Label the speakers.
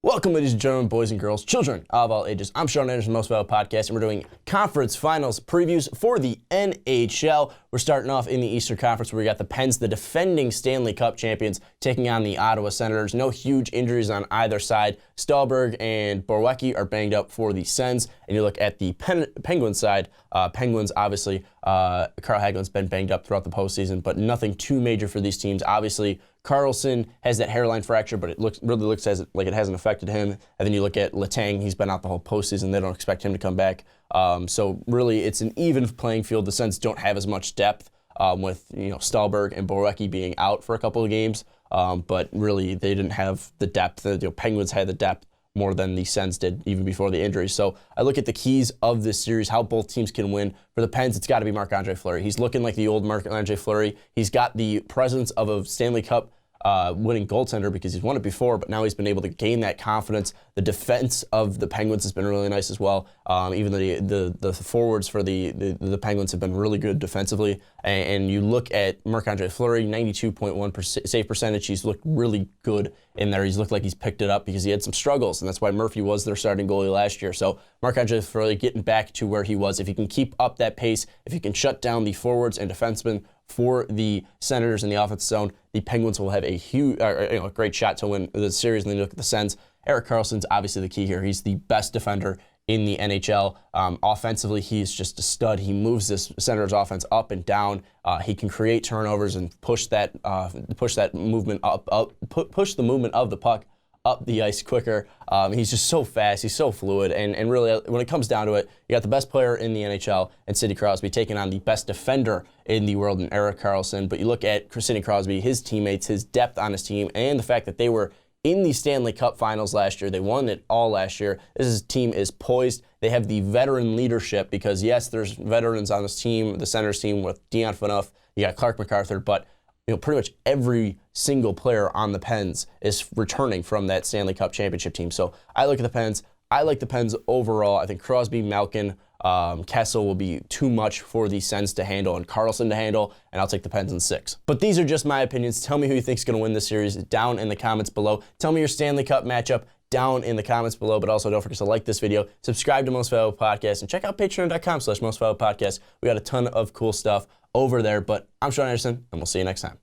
Speaker 1: Welcome, ladies and gentlemen, boys and girls, children of all ages. I'm Sean Anderson, Most Valuable Podcast, and we're doing conference finals previews for the NHL. We're starting off in the Eastern Conference where we got the Pens, the defending Stanley Cup champions, taking on the Ottawa Senators. No huge injuries on either side. Stallberg and Borwecki are banged up for the Sens. And you look at the Penguins side. Penguins, obviously, Carl Hagelin's been banged up throughout the postseason, but nothing too major for these teams. Obviously, Carlson has that hairline fracture, but it really looks like it hasn't affected him. And then you look at Letang, he's been out the whole postseason. They don't expect him to come back. So really, it's an even playing field. The Sens don't have as much depth with Stallberg and Borwecki being out for a couple of games. But really, they didn't have the depth. The Penguins had the depth more than the Sens did even before the injury. So I look at the keys of this series, how both teams can win. For the Pens, it's got to be Marc-Andre Fleury. He's looking like the old Marc-Andre Fleury. He's got the presence of a Stanley Cup winning goaltender because he's won it before, but now he's been able to gain that confidence. The defense of the Penguins has been really nice as well. Even the forwards for the Penguins have been really good defensively. And you look at Marc-Andre Fleury, 92.1% save percentage. He's looked really good in there. He's looked like he's picked it up because he had some struggles, and that's why Murphy was their starting goalie last year. So Marc-Andre Fleury getting back to where he was. If he can keep up that pace, if he can shut down the forwards and defensemen for the Senators in the offensive zone, the Penguins will have a great shot to win the series. And then you look at the Sens. Erik Karlsson's obviously the key here. He's the best defender in the NHL. Offensively, he's just a stud. He moves this Senators offense up and down. He can create turnovers and push that movement push the movement of the puck up the ice quicker. He's just so fast. He's so fluid. And really, when it comes down to it, you got the best player in the NHL and Sidney Crosby taking on the best defender in the world in Erik Karlsson. But you look at Sidney Crosby, his teammates, his depth on his team, and the fact that they were in the Stanley Cup Finals last year. They won it all last year. This team is poised. They have the veteran leadership because, yes, there's veterans on this team, the Senators team with Dion Phaneuf, you got Clark MacArthur, but pretty much every single player on the Pens is returning from that Stanley Cup championship team. So I look at the Pens. I like the Pens overall. I think Crosby, Malkin, Kessel will be too much for the Sens to handle and Karlsson to handle, and I'll take the Pens in 6. But these are just my opinions. Tell me who you think is going to win this series down in the comments below. Tell me your Stanley Cup matchup down in the comments below, but also don't forget to like this video, subscribe to Most Valuable Podcast, and check out patreon.com/Most Valuable Podcast. We got a ton of cool stuff over there, but I'm Sean Anderson, and we'll see you next time.